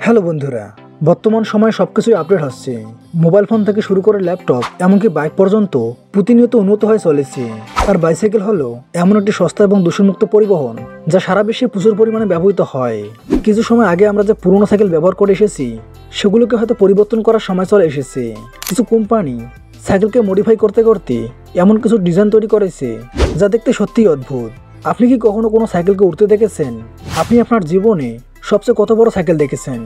Hello বন্ধুরা, বর্তমান সময়ে সবকিছুই আপডেট হচ্ছে। মোবাইল ফোন থেকে শুরু করে ল্যাপটপ এমনকি বাইক পর্যন্ত প্রতিনিয়ত উন্নত হয়ে চলেছে। আর বাইসাইকেল হলো এমন একটি সস্তা এবং দূষণমুক্ত পরিবহন যা সারা বিশ্বে প্রচুর পরিমাণে ব্যবহৃত হয়। কিছু সময় আগে আমরা যে পুরোনো সাইকেল ব্যবহার করে এসেছি সেগুলোকে হয়তো পরিবর্তন করার সময় চলে এসেছে। কিছু কোম্পানি সাইকেলকে মডিফাই করতে করতে এমন কিছু ডিজাইন তৈরি করেছে যা দেখতে সত্যিই অদ্ভুত। আপনি কি কখনো কোনো সাইকেলকে উঠতে দেখেছেন? আপনি আপনার জীবনে সবচেয়ে কত বড় সাইকেল দেখেছেন?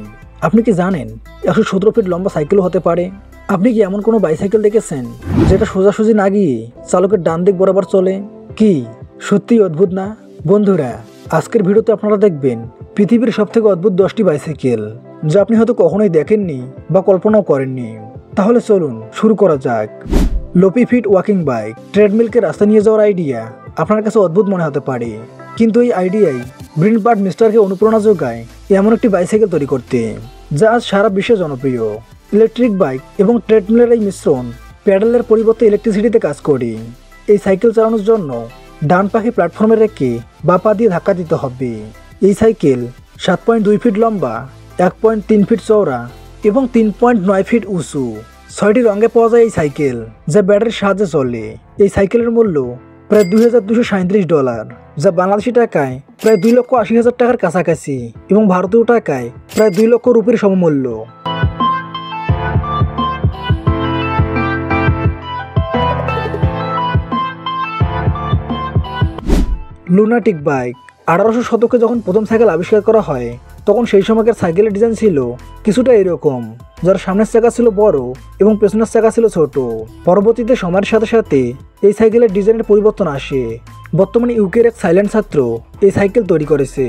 আপনি কি জানেন 117 ফিট লম্বা সাইকেলও হতে পারে? আপনি কি এমন কোনো বাইসাইকেল দেখেছেন যেটা সোজাসুজি না গিয়ে চালকের ডান দিক বরাবর চলে? কি সত্যিই অদ্ভুত না? বন্ধুরা, আজকের ভিডিওতে আপনারা দেখবেন পৃথিবীর সবথেকে অদ্ভুত 10টি বাইসাইকেল যা আপনি হয়তো কখনোই দেখেননি বা কল্পনাও করেননি। তাহলে চলুন শুরু করা যাক। লোপি ফিট ওয়াকিং বাইক। ট্রেডমিলকে রাস্তা নিয়ে যাওয়ার আইডিয়া আপনার কাছে অদ্ভুত মনে হতে পারে, কিন্তু এই আইডিয়াই ব্রিন বার্ড মিস্টারকে অনুপ্রেরণা যোগায় এমন একটি বাইসাইকেল তৈরি করতে যা আজ সারা বিশ্বে জনপ্রিয়। ইলেকট্রিক বাইক এবং ট্রেডমিলের এই মিশ্রণ প্যাডেলের পরিবর্তে ইলেকট্রিসিটিতে কাজ করে। এই সাইকেল চালানোর জন্য ডান পাখি প্ল্যাটফর্মে রেখে বা পা দিয়ে ধাক্কা দিতে হবে। এই সাইকেল 7.2 ফিট লম্বা, 1.3 ফিট চওড়া এবং 3.9 ফিট উঁচু। 6টি রঙে পাওয়া যায় এই সাইকেল যা ব্যাটারির সাহায্যে চলে। এই সাইকেলের মূল্য প্রায় $2237, যা বাংলাদেশি টাকায় প্রায় 2,80,000 টাকার কাছাকাছি এবং ভারতীয় টাকায় প্রায় 2 লক্ষ রুপির সমমূল্য। Lunatic bike. 1800 শতকে যখন প্রথম সাইকেল আবিষ্কার করা হয় তখন সেই সময়কার সাইকেলের ডিজাইন ছিল কিছুটা এরকম, যার সামনের চাকা ছিল বড় এবং পেছনের চাকা ছিল ছোট। পরবর্তীতে সময়ের সাথে সাথে এই সাইকেলের ডিজাইনের পরিবর্তন আসে। বর্তমানে ইউকের এক সাইলেন্ট ছাত্র এই সাইকেল তৈরি করেছে,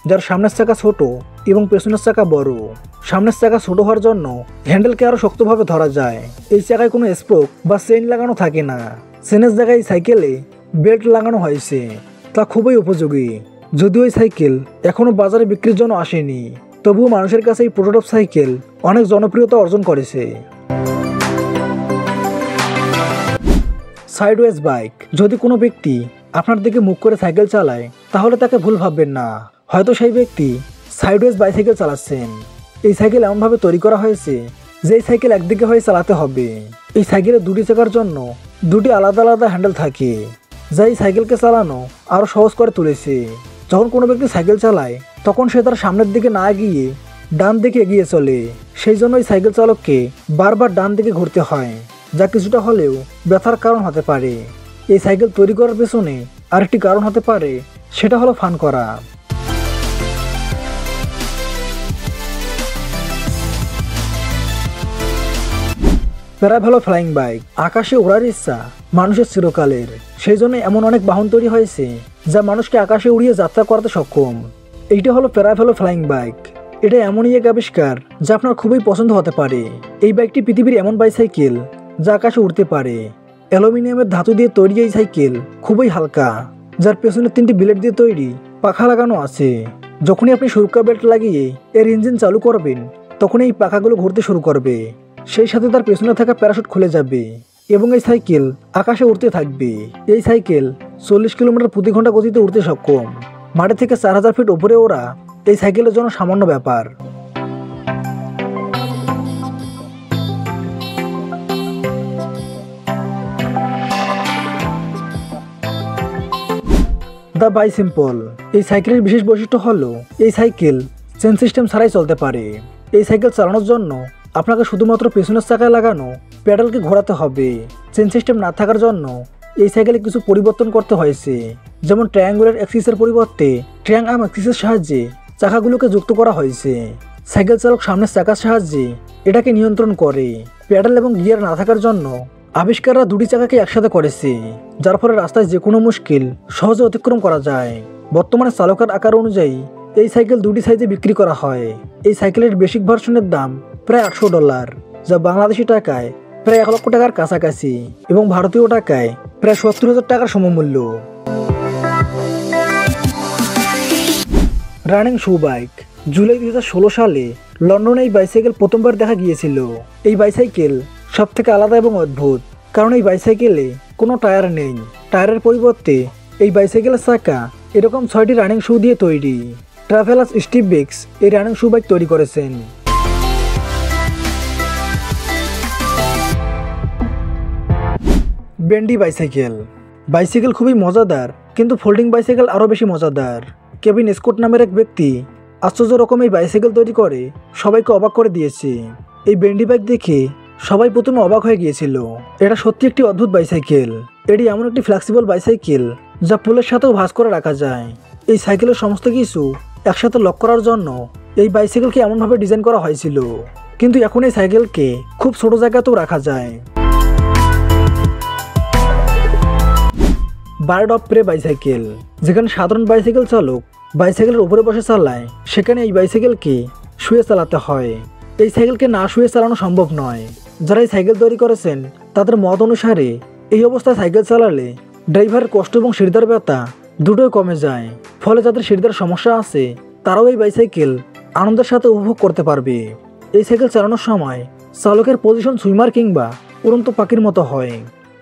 যার সামনের চাকা ছোট এবং পেছনের চাকা বড়। সামনের চাকা ছোট হওয়ার জন্য হ্যান্ডেলকে আরো শক্তভাবে ধরা যায়। এই চাকায় কোনো স্প্রোক বা চেইন লাগানো থাকে না। চেনের জায়গায় এই সাইকেলে বেল্ট লাগানো হয়েছে, তা খুবই উপযোগী। যদিও এই সাইকেল এখনো বাজারে বিক্রির জন্য আসেনি, তবুও মানুষের কাছে এই প্রোটোটাইপ সাইকেল অনেক জনপ্রিয়তা অর্জন করেছে। Sideways bike. যদি কোনো ব্যক্তি আপনার দিকে মুখ করে সাইকেল চালায় তাহলে তাকে ভুল ভাববেন না, হয়তো সেই ব্যক্তি সাইডওয়েজ বাইসাইকেল চালাচ্ছেন। এই সাইকেল এমনভাবে তৈরি করা হয়েছে যে এই সাইকেল একদিকে হয়ে চালাতে হবে। এই সাইকেলের দুটি চাকার জন্য দুটি আলাদা আলাদা হ্যান্ডেল থাকে, যা এই সাইকেলকে চালানো আরও সহজ করে তুলেছে। যখন কোনো ব্যক্তি সাইকেল চালায় তখন সে তার সামনের দিকে না গিয়ে ডান দিকে এগিয়ে চলে। সেই জন্য এই সাইকেল চালককে বারবার ডান দিকে ঘুরতে হয়, যা কিছুটা হলেও ব্যথার কারণ হতে পারে। এই সাইকেল তৈরি করার পেছনে আরেকটি কারণ হতে পারে, সেটা হলো ফান করা। প্যারাভেলো ফ্লাইং বাইক। আকাশে ওড়ার ইচ্ছা মানুষের চিরকালের, সেই জন্য এমন অনেক বাহন তৈরি হয়েছে যা মানুষকে আকাশে উড়িয়ে যাত্রা করাতে সক্ষম। এইটা হলো প্যারাভেলো ফ্লাইং বাইক। এটা এমনই এক আবিষ্কার যা আপনার খুবই পছন্দ হতে পারে। এই বাইকটি পৃথিবীর এমন বাইসাইকেল যা আকাশে উড়তে পারে। অ্যালুমিনিয়ামের ধাতু দিয়ে তৈরি এই সাইকেল খুবই হালকা, যার পেছনে 3টি বিলেট দিয়ে তৈরি পাখা লাগানো আছে। যখনই আপনি সুরক্ষা বেল্ট লাগিয়ে এর ইঞ্জিন চালু করবেন তখন এই পাখাগুলো ঘুরতে শুরু করবে, সেই সাথে তার পেছনে থাকা প্যারাশুট খুলে যাবে এবং এই সাইকেল আকাশে উড়তে থাকবে। এই সাইকেল 40 কিলোমিটার প্রতি ঘন্টা গতিতে উড়তে সক্ষম। মাটি থেকে 4000 ফিট উপরে ওড়া এই সাইকেলের জন্য সামান্য ব্যাপার। দ্য বাইসিম্পল। এই সাইকেলের বিশেষ বৈশিষ্ট্য হলো এই সাইকেল চেন সিস্টেম ছাড়াই চলতে পারে। এই সাইকেল চালানোর জন্য আপনাকে শুধুমাত্র পেছনের চাকায় লাগানো প্যাডেলকে ঘোরাতে হবে। চেন সিস্টেম না থাকার জন্য এই সাইকেলে কিছু পরিবর্তন করতে হয়েছে, যেমন ট্রায়াঙ্গুলার অ্যাক্সিসের পরিবর্তে ট্রায়াং আর্ম অ্যাক্সিসের সাহায্যে চাকাগুলোকে যুক্ত করা হয়েছে। সাইকেল চালক সামনের চাকার সাহায্যে এটাকে নিয়ন্ত্রণ করে। প্যাডেল এবং গিয়ার না থাকার জন্য আবিষ্কাররা দুটি চাকাকে একসাথে করেছে, যার ফলে রাস্তায় যে কোনো মুশকিল সহজে অতিক্রম করা যায়। বর্তমানে চালকের আকার অনুযায়ী এই সাইকেল দুটি সাইজে বিক্রি করা হয়। এই সাইকেলের বেসিক ভার্সনের দাম প্রায় $800, যা বাংলাদেশি টাকায় প্রায় 1 লক্ষ টাকার কাছাকাছি এবং ভারতীয় টাকায় প্রায় 70,000 টাকার সমমূল্য। রানিং শু বাইক। জুলাই 2016 সালে লন্ডনে এই বাইসাইকেল প্রথমবার দেখা গিয়েছিল। এই বাইসাইকেল সব থেকে আলাদা এবং অদ্ভুত, কারণ এই বাইসাইকেলে কোনো টায়ার নেই। টায়ারের পরিবর্তে এই বাইসাইকেলের চাকা এরকম 6টি রানিং শু দিয়ে তৈরি। ট্রাভেলার্স স্টিভ বিক্স এই রানিং শু বাইক তৈরি করেছেন। বেন্ডি বাইসাইকেল। বাইসাইকেল খুবই মজাদার, কিন্তু ফোল্ডিং বাইসাইকেল আরও বেশি মজাদার। কেভিন স্কট নামের এক ব্যক্তি আশ্চর্য রকম এই বাইসাইকেল তৈরি করে সবাইকে অবাক করে দিয়েছে। এই বেন্ডি বাইক দেখে সবাই প্রথমে অবাক হয়ে গিয়েছিল। এটা সত্যি একটি অদ্ভুত বাইসাইকেল। এটি এমন একটি ফ্লেক্সিবল বাইসাইকেল যা পুলের সাথেও ভাঁজ করে রাখা যায়। এই সাইকেলের সমস্ত কিছু একসাথে লক করার জন্য এই বাইসাইকেলকে এমনভাবে ডিজাইন করা হয়েছিল, কিন্তু এখন এই সাইকেলকে খুব ছোট জায়গাতেও রাখা যায়। Bird of prey bicycle. যেখানে সাধারণ বাইসাইকেল চালক বাইসাইকেলের উপরে বসে চালায়, সেখানে এই বাইসাইকেলকে শুয়ে চালাতে হয়। এই সাইকেলকে না শুয়ে চালানো সম্ভব নয়। যারা এই সাইকেল তৈরি করেছেন তাদের মত অনুসারে এই অবস্থায় সাইকেল চালালে ড্রাইভারের কষ্ট এবং শিরদার ব্যথা দুটোই কমে যায়। ফলে যাদের শিরদার সমস্যা আছে তারাও এই বাইসাইকেল আনন্দের সাথে উপভোগ করতে পারবে। এই সাইকেল চালানোর সময় চালকের পজিশন সুইমার কিংবা উড়ন্ত পাখির মতো হয়।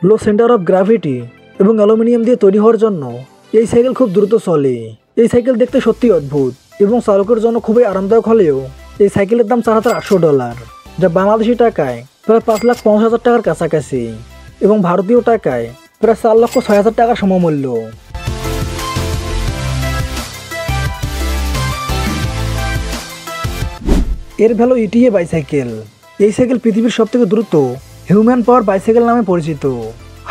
লো সেন্টার অফ গ্র্যাভিটি এবং অ্যালুমিনিয়াম দিয়ে তৈরি হওয়ার জন্য এই সাইকেল খুব দ্রুত চলে। এই সাইকেল দেখতে সত্যি অদ্ভুত এবং চালকের জন্য খুবই আরামদায়ক হলেও এই সাইকেলের দাম $4800, যা বাংলাদেশি টাকায় প্রায় 5,50,000 টাকার কাছাকাছি এবং ভারতীয় টাকায় প্রায় 4,06,000 টাকার সমমূল্য। এর ভ্যালু ইটিএ বাইসাইকেল। এই সাইকেল পৃথিবীর সবথেকে দ্রুত হিউম্যান পাওয়ার বাইসাইকেল নামে পরিচিত।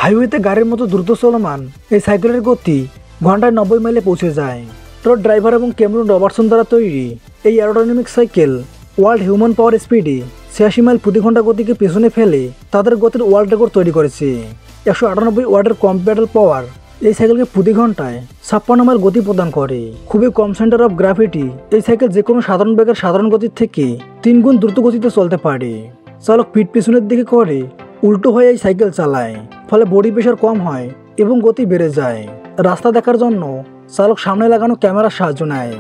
হাইওয়েতে গাড়ির মতো দ্রুত চলমান এই সাইকেলের গতি ঘন্টায় 90 মাইলে পৌঁছে যায়। ট্রাক ড্রাইভার এবং ক্যামেরন রবার্টসন দ্বারা তৈরি এই অ্যারোডাইনামিক সাইকেল ওয়ার্ল্ড হিউম্যান পাওয়ার স্পিডে 86 মাইল প্রতি ঘন্টা গতিকে পেছনে ফেলে তাদের গতির ওয়ার্ল্ড রেকর্ড তৈরি করেছে। 198 ওয়াটের কম প্যাডেল পাওয়ার এই সাইকেলকে প্রতি ঘন্টায় 56 মাইল গতি প্রদান করে। খুবই কম সেন্টার অফ গ্র্যাভিটি এই সাইকেল যে কোনো সাধারণ ব্যাগের সাধারণ গতির থেকে 3 গুণ দ্রুত গতিতে চলতে পারে। চালক পিঠ পেছনের দিকে করে উল্টো হয়ে এই সাইকেল চালায়, ফলে বডি প্রেশার কম হয় এবং গতি বেড়ে যায়। রাস্তা দেখার জন্য চালক সামনে লাগানো ক্যামেরার সাহায্য নেয়।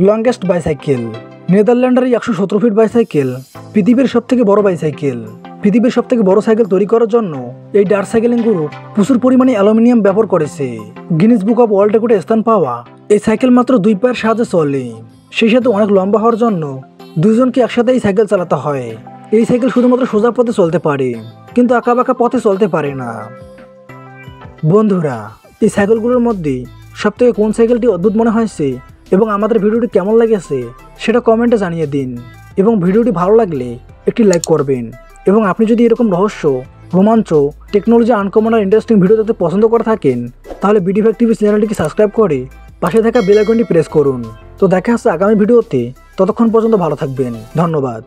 Longest bicycle. নেদারল্যান্ডের 117 ফিট বাইসাইকেল পৃথিবীর সবথেকে বড় বাইসাইকেল। পৃথিবীর সবথেকে বড় সাইকেল তৈরি করার জন্য এই ডার্ট সাইকেলিং গ্রুপ প্রচুর পরিমাণে অ্যালুমিনিয়াম ব্যবহার করেছে। গিনেস বুক অফ ওয়ার্ল্ড রেকর্ডে স্থান পাওয়া এই সাইকেল মাত্র 2 পায়ের সাহায্যে চলে। সেই সাথে অনেক লম্বা হওয়ার জন্য 2 জনকে একসাথে এই সাইকেল চালাতে হয়। এই সাইকেল শুধুমাত্র সোজা পথে চলতে পারে, কিন্তু আঁকাবাঁকা পথে চলতে পারে না। বন্ধুরা, এই সাইকেলগুলোর মধ্যে সবথেকে কোন সাইকেলটি অদ্ভুত মনে হয়েছে এবং আমাদের ভিডিওটি কেমন লেগেছে সেটা কমেন্টে জানিয়ে দিন। এবং ভিডিওটি ভালো লাগলে একটি লাইক করবেন। এবং আপনি যদি এরকম রহস্য, রোমাঞ্চ, টেকনোলজি, আনকমন আর ইন্টারেস্টিং ভিডিও দেখতে পছন্দ করে থাকেন তাহলে বিডি ফ্যাক্ট টিভি চ্যানেলটিকে সাবস্ক্রাইব করে পাশে থাকা বেল আইকনটি প্রেস করুন। তো দেখা হচ্ছে আগামী ভিডিওতে। ততক্ষণ পর্যন্ত ভালো থাকবেন। ধন্যবাদ।